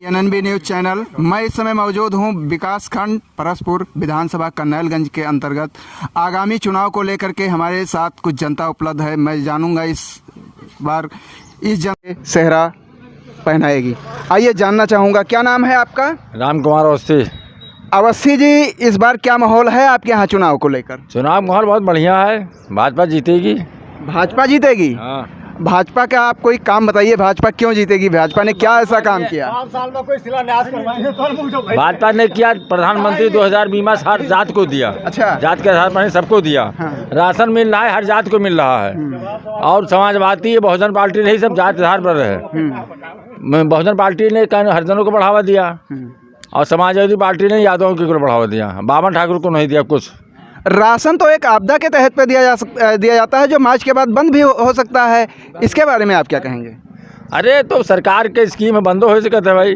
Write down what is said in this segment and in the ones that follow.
NNB news channel. मैं इस समय मौजूद हूं विकास खंड परसपुर विधानसभा कन्नैलगंज के अंतर्गत। आगामी चुनाव को लेकर के हमारे साथ कुछ जनता उपलब्ध है। मैं जानूंगा इस बार इस जन सेहरा पहनाएगी। आइए जानना चाहूँगा, क्या नाम है आपका? राम कुमार अवस्थी। अवस्थी जी, इस बार क्या माहौल है आपके यहाँ चुनाव को लेकर? चुनाव माहौल बहुत बढ़िया है, भाजपा जीतेगी। भाजपा जीतेगी? हाँ। भाजपा का आप कोई काम बताइए, भाजपा क्यों जीतेगी? भाजपा ने क्या ऐसा काम किया? 5 साल में कोई शिलान्यास करवाएंगे। भाजपा ने किया, प्रधानमंत्री 2000 बीमा हर जात को दिया। अच्छा। जात के आधार पर सबको दिया। हाँ। राशन मिल रहा है, हर जात को मिल रहा है। और समाजवादी बहुजन पार्टी नहीं, सब जात आधार पर है। बहुजन पार्टी ने हरिजनों को बढ़ावा दिया और समाजवादी पार्टी ने यादवों को बढ़ावा दिया। बावन ठाकुर को नहीं दिया कुछ। राशन तो एक आपदा के तहत पे दिया जाता है, जो मार्च के बाद बंद भी हो सकता है। इसके बारे में आप क्या कहेंगे? अरे तो सरकार के स्कीम बंद हो सकता है भाई।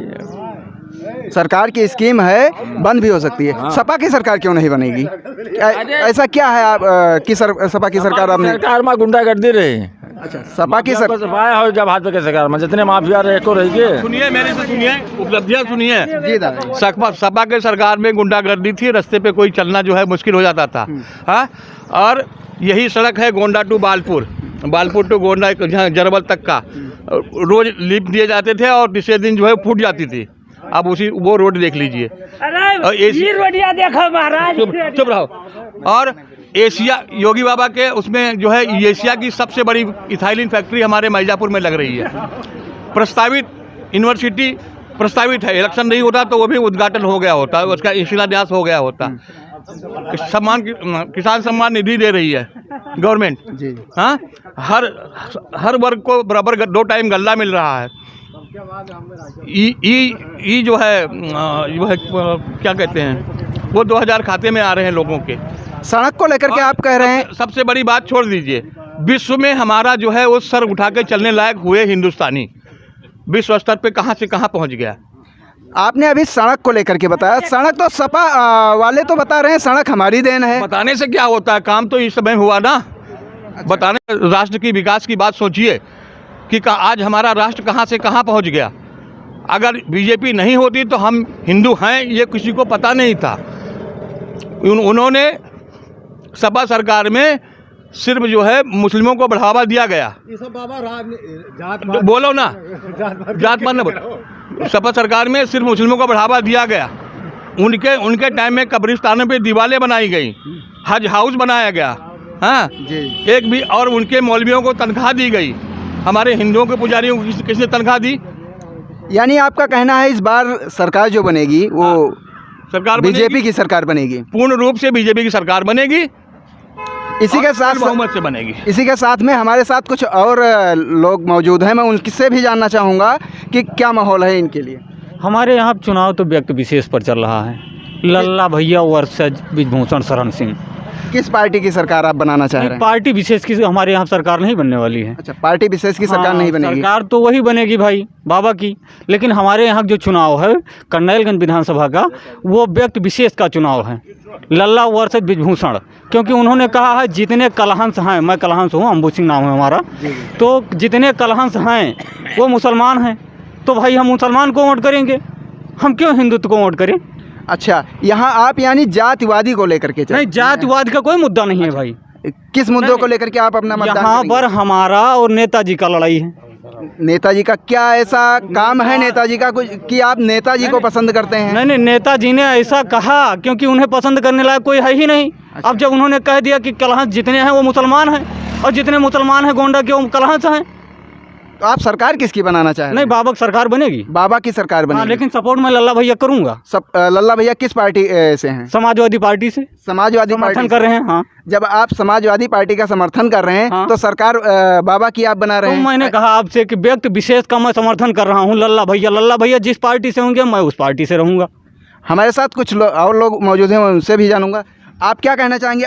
सरकार की स्कीम है, बंद भी हो सकती है। हाँ। सपा की सरकार क्यों नहीं बनेगी? ऐसा क्या है आप सपा की सरकार? आपने सरकार में गुंडागर्दी रही। अच्छा, सपा की सरकार हो जब भाजपा की सरकार में जितने माफिया रहे को रही। सुनिए, मेरे से सुनिए, उपलब्धियां सुनिए। जी दादा। सपा के सरकार में गुंडागर्दी थी, रास्ते पे कोई चलना जो है मुश्किल हो जाता था। हाँ, और यही सड़क है गोंडा टू बालपुर, बालपुर टू गोंडा जरबल तक का रोज लिफ्ट दिए जाते थे और तीसरे दिन जो है फूट जाती थी। अब उसी वो रोड देख लीजिए। ये रोडिया देखो महाराज। चुप रहो। और एशिया योगी बाबा के उसमें जो है एशिया की सबसे बड़ी इथाइलिन फैक्ट्री हमारे मिर्जापुर में लग रही है। प्रस्तावित यूनिवर्सिटी प्रस्तावित है, इलेक्शन नहीं होता तो वो भी उद्घाटन हो गया होता, उसका शिलान्यास हो गया होता। किसान सम्मान निधि दे रही है गवर्नमेंट। हाँ, हर वर्ग को बराबर 2 टाइम गल्ला मिल रहा है। ई जो है क्या कहते हैं, वो 2000 खाते में आ रहे हैं लोगों के। सड़क को लेकर के आप कह रहे हैं। सबसे बड़ी बात छोड़ दीजिए, विश्व में हमारा जो है वो सर उठा के चलने लायक हुए हिंदुस्तानी विश्व स्तर पे कहाँ से कहाँ पहुँच गया। आपने अभी सड़क को लेकर के बताया, सड़क तो सपा वाले तो बता रहे हैं सड़क हमारी देन है। बताने से क्या होता है, काम तो इस समय हुआ ना। बताने, राष्ट्र की विकास की बात सोचिए कि आज हमारा राष्ट्र कहाँ से कहाँ पहुँच गया। अगर बीजेपी नहीं होती तो हम हिंदू हैं ये किसी को पता नहीं था। उन्होंने सपा सरकार में सिर्फ जो है मुस्लिमों को बढ़ावा दिया गया। ये सब बाबा बोलो ना, जात पात ना बोलो। सपा सरकार में सिर्फ मुस्लिमों को बढ़ावा दिया गया। उनके टाइम में कब्रिस्तानों पे दीवारें बनाई गई, हज हाउस बनाया गया। हाँ जी। एक भी और उनके मौलवियों को तनख्वाह दी गई। हमारे हिंदुओं के पुजारियों को किसने तनख्वाह दी? यानी आपका कहना है इस बार सरकार जो बनेगी वो सरकार बीजेपी की सरकार बनेगी? पूर्ण रूप से बीजेपी की सरकार बनेगी। इसी के साथ बहुमत से बनेगी। इसी के साथ में हमारे साथ कुछ और लोग मौजूद हैं। मैं उनसे भी जानना चाहूँगा कि क्या माहौल है इनके लिए। हमारे यहाँ चुनाव तो व्यक्ति विशेष पर चल रहा है। लल्ला भैया वर्सेज ब्रिजभूषण शरण सिंह। किस पार्टी की सरकार आप बनाना चाह रहे हैं? पार्टी विशेष की हमारे यहाँ सरकार नहीं बनने वाली है। अच्छा, पार्टी विशेष की सरकार नहीं बनेगी? सरकार तो वही बनेगी भाई बाबा की, लेकिन हमारे यहाँ जो चुनाव है कन्नैलगंज विधानसभा का, वो व्यक्ति विशेष का चुनाव है। लल्ला वर्सेज ब्रिजभूषण, क्योंकि उन्होंने कहा है जितने कलहंस हैं, मैं कलहंस हूँ, अंबू सिंह नाम है हमारा, तो जितने कलहंस हैं वो मुसलमान हैं, तो भाई हम मुसलमान को वोट करेंगे, हम क्यों हिंदुत्व को वोट करें? अच्छा, यहाँ आप यानी जातिवादी को लेकर के नहीं, जातिवाद का कोई मुद्दा नहीं है भाई। किस मुद्दों को लेकर के आप अपना मतदान यहाँ पर हमारा और नेताजी का लड़ाई है। नेताजी का क्या ऐसा काम है नेताजी का कुछ कि आप नेताजी को पसंद करते हैं? नहीं, नेताजी ने ऐसा कहा क्योंकि उन्हें पसंद करने लायक कोई है ही नहीं। अच्छा। अब जब उन्होंने कह दिया कि कलहंस जितने हैं वो मुसलमान हैं और जितने मुसलमान हैं गोंडा के वो कलहंस हैं, तो आप सरकार किसकी बनाना चाह रहे हैं? नहीं, बाबा की सरकार बनेगी। बाबा की सरकार बनेगी। लेकिन सपोर्ट मैं लल्ला भैया करूंगा। लल्ला भैया किस पार्टी से हैं? समाजवादी पार्टी से। समाजवादी समर्थन कर रहे हैं। हाँ, जब आप समाजवादी पार्टी का समर्थन कर रहे हैं, हाँ, तो सरकार बाबा की आप बना रहे हैं। तो मैंने कहा आपसे कि व्यक्ति विशेष का मैं समर्थन कर रहा हूँ, लल्ला भैया जिस पार्टी से होंगे मैं उस पार्टी से रहूँगा। हमारे साथ कुछ और लोग मौजूद हैं, मैं उनसे भी जानूंगा। आप क्या कहना चाहेंगे?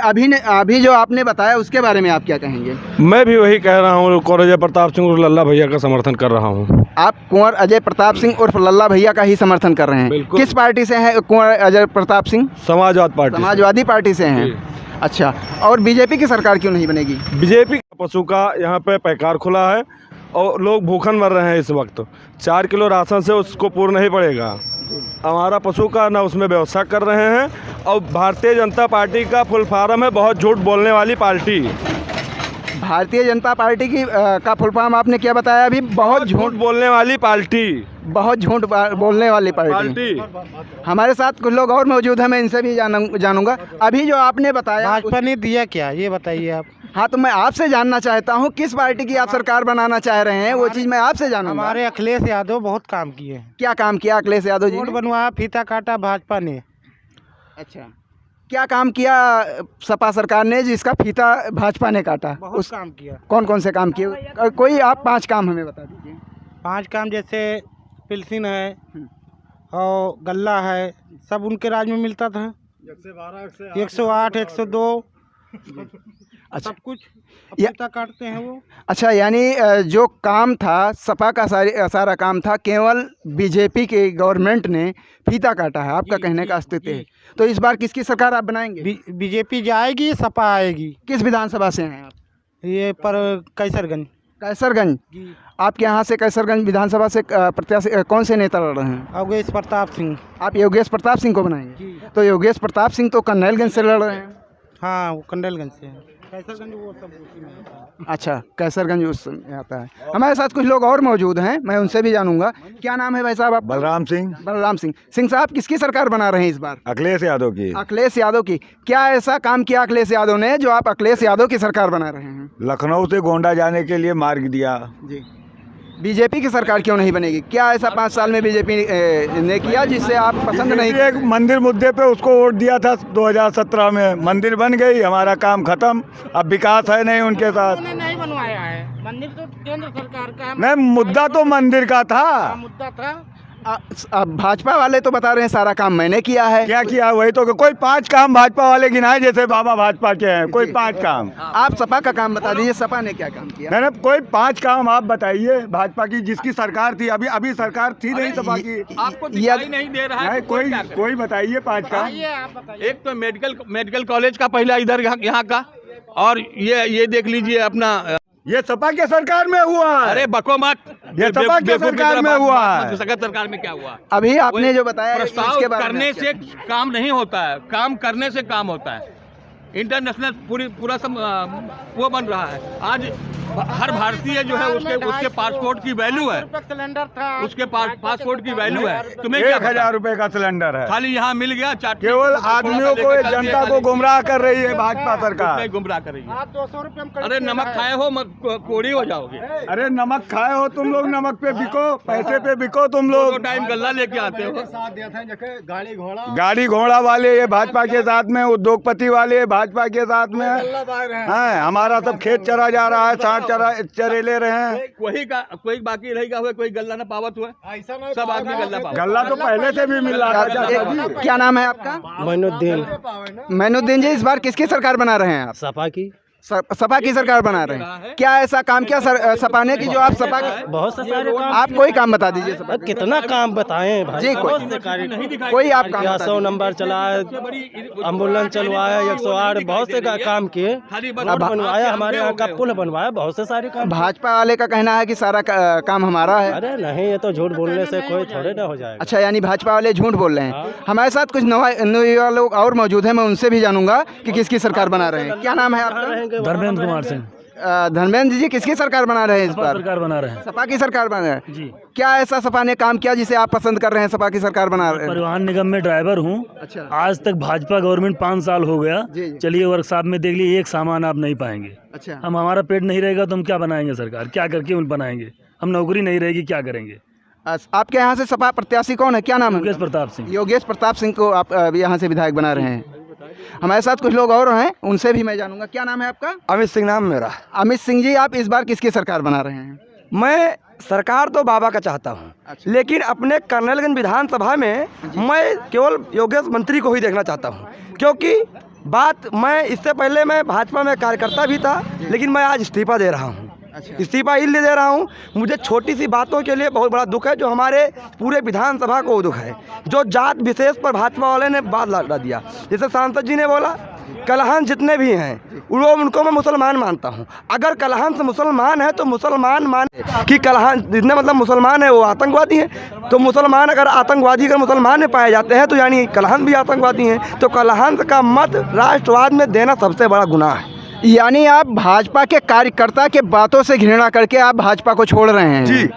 अभी जो आपने बताया उसके बारे में आप क्या कहेंगे? मैं भी वही कह रहा हूँ, कुंवर अजय प्रताप सिंह और लल्ला भैया का समर्थन कर रहा हूँ। आप कुंवर अजय प्रताप सिंह और लल्ला भैया का ही समर्थन कर रहे हैं? किस पार्टी से हैं कुंवर अजय प्रताप सिंह? समाजवादी पार्टी से हैं। अच्छा, और बीजेपी की सरकार क्यों नहीं बनेगी? बीजेपी का पशु का यहाँ पे पैकार खुला है और लोग भूखन मर रहे हैं इस वक्त। 4 किलो राशन से उसको पूर्ण नहीं पड़ेगा। हमारा पशु का ना उसमें व्यवस्था कर रहे हैं। और भारतीय जनता पार्टी का फुल फॉर्म है बहुत झूठ बोलने वाली पार्टी। भारतीय जनता पार्टी की का फुल फॉर्म आपने क्या बताया अभी? बहुत झूठ बोलने वाली पार्टी। बहुत झूठ बोलने वाली पार्टी। हमारे साथ कुछ लोग और मौजूद हैं, मैं इनसे भी जानूंगा। अभी जो आपने बताया भाजपा ने दिया क्या, ये बताइए आप। हाँ, तो मैं आपसे जानना चाहता हूँ किस पार्टी की आप सरकार बनाना चाह रहे हैं, वो चीज़ मैं आपसे जानूंगा। हमारे अखिलेश यादव बहुत काम किए हैं। क्या काम किया अखिलेश यादव जी रोड ने? बनवाया, फीता काटा भाजपा ने। अच्छा, क्या काम किया सपा सरकार ने जिसका फीता भाजपा ने काटा? बहुत काम किया। कौन कौन से काम किए? कोई आप 5 काम हमें बता दीजिए। 5 काम जैसे पेंशन है और गल्ला है, सब उनके राज में मिलता था। 108, 102 अच्छा, सब कुछ फीता काटते हैं वो। अच्छा, यानी जो काम था सपा का सारा काम था, केवल बीजेपी के गवर्नमेंट ने फीता काटा है, आपका कहने का अस्तित्व है। तो इस बार किसकी सरकार आप बनाएंगे? बीजेपी जाएगी, सपा आएगी। किस विधानसभा से हैं आप? ये पर कैसरगंज। कैसरगंज? आपके यहाँ से कैसरगंज विधानसभा से प्रत्याशी कौन से नेता लड़ रहे हैं? योगेश प्रताप सिंह। आप योगेश प्रताप सिंह को बनाएंगे? तो योगेश प्रताप सिंह तो कन्नैलगंज से लड़ रहे हैं। हाँ, वो कंडलगंज से है। कैसरगंज वो सब उसी में आता है। अच्छा, कैसरगंज उसमें आता है। हमारे साथ कुछ लोग और मौजूद हैं, मैं उनसे भी जानूंगा। क्या नाम है भाई साहब आप? बलराम सिंह। बलराम सिंह साहब, किसकी सरकार बना रहे हैं इस बार? अखिलेश यादव की। अखिलेश यादव की। क्या ऐसा काम किया अखिलेश यादव ने जो आप अखिलेश यादव की सरकार बना रहे हैं? लखनऊ से गोंडा जाने के लिए मार्ग दिया। जी। बीजेपी की सरकार क्यों नहीं बनेगी? क्या ऐसा 5 साल में बीजेपी ने किया जिससे आप पसंद नहीं? एक मंदिर मुद्दे पे उसको वोट दिया था 2017 में, मंदिर बन गई, हमारा काम खत्म। अब विकास है नहीं उनके साथ। उन्होंने नहीं बनवाया है मंदिर, तो केंद्र सरकार का है। नहीं, मुद्दा तो मंदिर का था। मुद्दा था। अब भाजपा वाले तो बता रहे हैं सारा काम मैंने किया है। क्या किया? वही तो, कोई 5 काम भाजपा वाले गिनाए जैसे बाबा भाजपा के हैं, कोई 5 काम। आप सपा का काम बता दीजिए, सपा ने क्या काम किया? नहीं, कोई 5 काम आप बताइए भाजपा की जिसकी सरकार थी। अभी सरकार थी नहीं सपा की। आपको दिखाई नहीं दे रहा है? कोई बताइए 5 काम। एक तो मेडिकल कॉलेज का पहला इधर यहाँ का, और ये देख लीजिए अपना, ये सपा के सरकार में हुआ है। अरे बको मत, ये सपा के सरकार में हुआ है। सरकार में क्या हुआ? अभी आपने जो बताया प्रस्ताव इसके बारे में करने क्या? से काम नहीं होता है, काम करने से काम होता है। इंटरनेशनल पूरा सब वो बन रहा है। आज हर भारतीय जो है उसके पासपोर्ट की वैल्यू है। सिलेंडर था, उसके पासपोर्ट की वैल्यू है। तुम्हें क्या 1000 रुपए का सिलेंडर है। खाली यहाँ मिल गया। केवल आदमियों को, जनता को गुमराह कर रही है भाजपा सरकार। गुमराह कर रही है। 200 रुपये। अरे नमक खाए हो कोड़ी हो जाओगे। अरे नमक खाए हो तुम लोग, नमक पे बिको, पैसे पे बिको तुम लोग। 2 टाइम गल्ला लेके आते हो। गाड़ी घोड़ा वाले ये भाजपा के साथ में, उद्योगपति वाले भाजपा के साथ में है। हमारा सब खेत चरा जा रहा है, सांड चरे ले रहे हैं। कोई बाकी रहेगा हुआ, कोई गल्ला ना पावत हुआ, सब आदमी गल्ला पावत। गल्ला तो पहले से भी मिल रहा था। क्या नाम है आपका? मैनुद्दीन जी, इस बार किसकी सरकार बना रहे हैं आप? सपा की। सपा की सरकार बना रहे हैं। क्या ऐसा काम किया सपा ने कि जो आप सपा बहुत से सारे काम। आप कोई काम बता दीजिए सपा। कितना काम बताएं भाई? जी, कोई आप काम बता 100 नंबर चलाया, एम्बुलेंस चलवाया, 108 बहुत से काम किए। रोड बनवाया, हमारे यहाँ का पुल बनवाया, बहुत से सारे काम। भाजपा वाले का कहना है कि सारा काम हमारा है। अरे नहीं, ये तो झूठ बोलने से कोई थोड़े ना हो जाएगा। अच्छा, यानी भाजपा वाले झूठ बोल रहे हैं। हमारे साथ कुछ नए लोग और मौजूद हैं, मैं उनसे भी जानूंगा कि किसकी सरकार बना रहे हैं। क्या नाम है आपका? धर्मेंद्र कुमार सिंह। धर्मेंद्र जी, किसकी सरकार बना रहे हैं इस बार? सरकार बना रहे हैं। सपा की सरकार बना रहे हैं जी। क्या ऐसा सपा ने काम किया जिसे आप पसंद कर रहे हैं सपा की सरकार बना रहे हैं? परिवहन निगम में ड्राइवर हूँ। अच्छा। आज तक भाजपा गवर्नमेंट 5 साल हो गया। जी। चलिए वर्कशॉप में देख लीजिए, एक सामान आप नहीं पाएंगे। अच्छा। हमारा पेट नहीं रहेगा तो हम क्या बनाएंगे? सरकार क्या करके उन बनाएंगे? हम नौकरी नहीं रहेगी, क्या करेंगे? आपके यहाँ से सपा प्रत्याशी कौन है? क्या नाम है? योगेश प्रताप सिंह। योगेश प्रताप सिंह को आप यहाँ से विधायक बना रहे हैं। हमारे साथ कुछ लोग और हैं, उनसे भी मैं जानूंगा। क्या नाम है आपका? अमित सिंह नाम मेरा। अमित सिंह जी, आप इस बार किसकी सरकार बना रहे हैं? मैं सरकार तो बाबा का चाहता हूँ। अच्छा। लेकिन अपने कर्नलगंज विधानसभा में मैं केवल योगेश मंत्री को ही देखना चाहता हूँ, क्योंकि मैं इससे पहले मैं भाजपा में कार्यकर्ता भी था, लेकिन मैं आज इस्तीफा दे रहा हूँ। अच्छा। इस्तीफा इसलिए दे रहा हूँ, मुझे छोटी सी बातों के लिए बहुत बड़ा दुख है, जो हमारे पूरे विधानसभा को दुख है, जो जात विशेष पर भाजपा वाले ने बात लड़ा दिया। जैसे सांसद जी ने बोला कलहन जितने भी हैं वो उनको मैं मुसलमान मानता हूँ। अगर कलहन से मुसलमान है तो मुसलमान माने कि कलहन जितने मतलब मुसलमान है वो आतंकवादी हैं, तो मुसलमान अगर आतंकवादी अगर मुसलमान में पाए जाते हैं तो यानी कलहन भी आतंकवादी हैं। तो कलहन का मत राष्ट्रवाद में देना सबसे बड़ा गुनाह है। यानी आप भाजपा के कार्यकर्ता के बातों से घृणा करके आप भाजपा को छोड़ रहे हैं जी।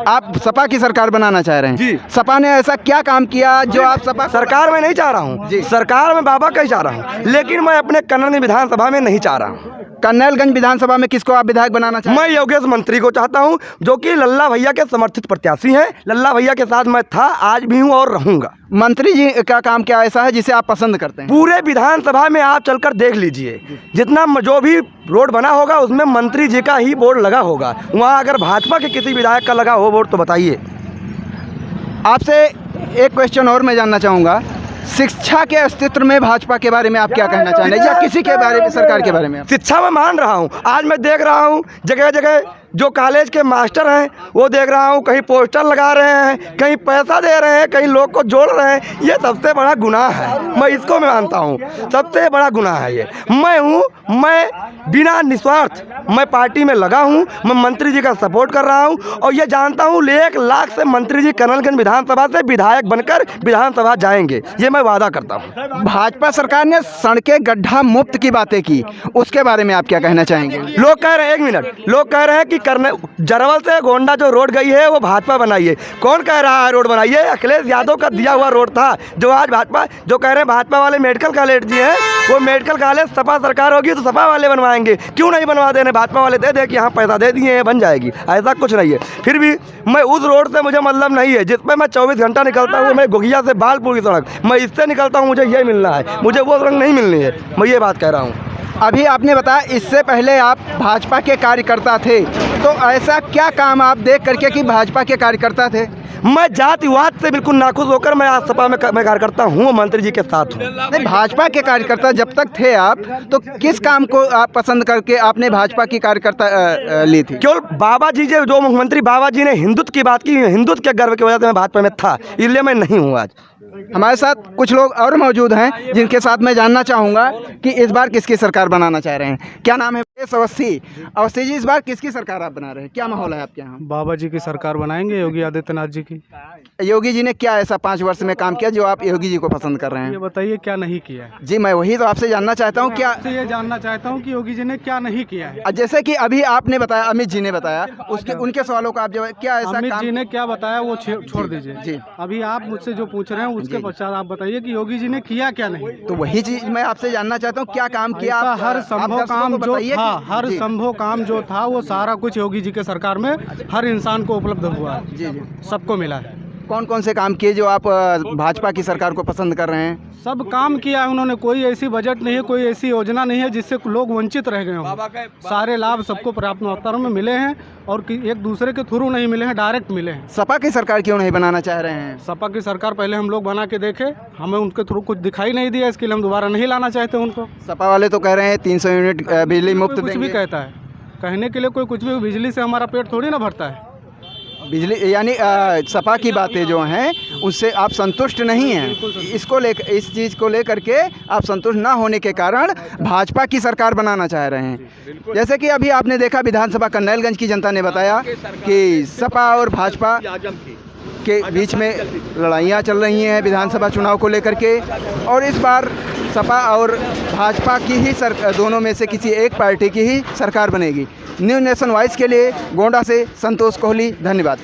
आप सपा की सरकार बनाना चाह रहे हैं जी। सपा ने ऐसा क्या काम किया जो आप सपा सरकार में नहीं चाह रहा हूँ, सरकार में बाबा का ही चाह रहा हूँ, लेकिन मैं अपने कन्नौज विधानसभा में नहीं चाह रहा हूँ। कन्नैलगंज विधानसभा में किसको आप विधायक बनाना चाहते हैं? मैं योगेश मंत्री को चाहता हूं, जो कि लल्ला भैया के समर्थित प्रत्याशी हैं। लल्ला भैया के साथ मैं था, आज भी हूं और रहूंगा। मंत्री जी का काम क्या ऐसा है जिसे आप पसंद करते हैं? पूरे विधानसभा में आप चलकर देख लीजिए, जितना जो भी रोड बना होगा उसमें मंत्री जी का ही बोर्ड लगा होगा। वहाँ अगर भाजपा के किसी विधायक का लगा हो बोर्ड तो बताइए। आपसे एक क्वेश्चन और मैं जानना चाहूँगा, शिक्षा के अस्तित्व में भाजपा के बारे में आप क्या कहना चाहेंगे या किसी के बारे में, सरकार के बारे में? शिक्षा में मान रहा हूँ, आज मैं देख रहा हूँ जगह जगह जो कॉलेज के मास्टर हैं वो देख रहा हूँ, कहीं पोस्टर लगा रहे हैं, कहीं पैसा दे रहे हैं, कहीं लोग को जोड़ रहे हैं। ये सबसे बड़ा गुनाह है, मैं इसको मैं मानता हूँ, सबसे बड़ा गुनाह है ये। मैं बिना निस्वार्थ मैं पार्टी में लगा हूँ, मैं मंत्री जी का सपोर्ट कर रहा हूँ और ये जानता हूँ 1 लाख से मंत्री जी कन्नौज विधानसभा से विधायक बनकर विधानसभा जाएंगे, ये मैं वादा करता हूँ। भाजपा सरकार ने सड़कें गड्ढा मुक्त की बातें की, उसके बारे में आप क्या कहना चाहेंगे? लोग कह रहे हैं, 1 मिनट, लोग कह रहे हैं कि जरवल से गोंडा जो रोड गई है वो भाजपा बनाई है। कौन कह रहा है रोड बनाई है? अखिलेश यादव का दिया हुआ रोड था, जो आज भाजपा जो कह रहे हैं भाजपा वाले मेडिकल कॉलेज दिए हैं, वो मेडिकल कॉलेज सपा सरकार होगी तो सपा वाले बनवाएंगे, क्यों नहीं बनवा देने? भाजपा वाले दे दे कि यहाँ पैसा दे दिए हैं बन जाएगी, ऐसा कुछ नहीं है। फिर भी मैं उस रोड से मुझे मतलब नहीं है जिसमें मैं 24 घंटा निकलता हूँ। मैं घुघिया से बालपुर की सड़क, मैं इससे निकलता हूँ, मुझे ये मिलना है, मुझे वो सड़क नहीं मिलनी है, मैं ये बात कह रहा हूँ। अभी आपने बताया इससे पहले आप भाजपा के कार्यकर्ता थे, तो ऐसा क्या काम आप देख करके कि भाजपा के कार्यकर्ता थे? मैं जातिवाद से बिल्कुल नाखुश होकर मैं आज सपा में कार्यकर्ता हूँ, मंत्री जी के साथ हूँ। नहीं, भाजपा के कार्यकर्ता जब तक थे आप, तो किस काम को आप पसंद करके आपने भाजपा की कार्यकर्ता ली थी? केवल बाबा जी जो मुख्यमंत्री बाबा जी ने हिंदुत्व की बात की, हिंदुत्व के गर्व की वजह से मैं भाजपा में था, इसलिए मैं नहीं हूँ आज। हमारे साथ कुछ लोग और मौजूद हैं जिनके साथ मैं जानना चाहूँगा कि इस बार किसकी सरकार बनाना चाह रहे हैं। क्या नाम है? अवस्थी जी, इस बार किसकी सरकार आप बना रहे हैं? क्या माहौल है आपके यहाँ? बाबा जी की सरकार बनाएंगे, योगी आदित्यनाथ जी की। योगी जी ने क्या ऐसा 5 वर्ष में काम किया जो आप योगी जी को पसंद कर रहे हैं? ये बताइए क्या नहीं किया है? जी, मैं वही तो आपसे जानना चाहता हूँ। क्या ये जानना चाहता हूँ कि योगी जी ने क्या नहीं किया है? जैसे कि अभी आपने बताया, अमित जी ने बताया, उसके उनके सवालों का आप जवाब, क्या ऐसा अमित काम? जी ने क्या बताया वो छोड़ दीजिए जी। अभी आप मुझसे जो पूछ रहे हैं उसके पश्चात आप बताइए कि योगी जी ने किया क्या नहीं। तो वही चीज मैं आपसे जानना चाहता हूँ, क्या काम किया? हर संभव काम जो था, हर संभव काम जो था वो सारा कुछ योगी जी के सरकार में हर इंसान को उपलब्ध हुआ है। जी जी, सबको मिला है। कौन कौन से काम किए जो आप भाजपा की सरकार को पसंद कर रहे हैं? सब काम किया है उन्होंने, कोई ऐसी बजट नहीं है, कोई ऐसी योजना नहीं है जिससे लोग वंचित रह गए हों। सारे लाभ सबको प्राप्त मात्रा में मिले हैं और एक दूसरे के थ्रू नहीं मिले हैं, डायरेक्ट मिले हैं। सपा की सरकार क्यों नहीं बनाना चाह रहे हैं? सपा की सरकार पहले हम लोग बना के देखे, हमें उनके थ्रू कुछ दिखाई नहीं दिया, इसके लिए हम दोबारा नहीं लाना चाहते उनको। सपा वाले तो कह रहे हैं 300 यूनिट बिजली मुफ्त कुछ भी कहता है, कहने के लिए कोई कुछ भी, बिजली से हमारा पेट थोड़ी ना भरता है। बिजली यानी सपा की बातें जो हैं उससे आप संतुष्ट नहीं हैं, इसको लेकर, इस चीज़ को लेकर के आप संतुष्ट ना होने के कारण भाजपा की सरकार बनाना चाह रहे हैं। जैसे कि अभी आपने देखा विधानसभा कन्नैलगंज की जनता ने बताया कि सपा और भाजपा के बीच में लड़ाइयाँ चल रही हैं विधानसभा चुनाव को लेकर के, और इस बार सपा और भाजपा की ही दोनों में से किसी एक पार्टी की ही सरकार बनेगी। न्यू नेशन वॉइस के लिए गोंडा से संतोष कोहली, धन्यवाद।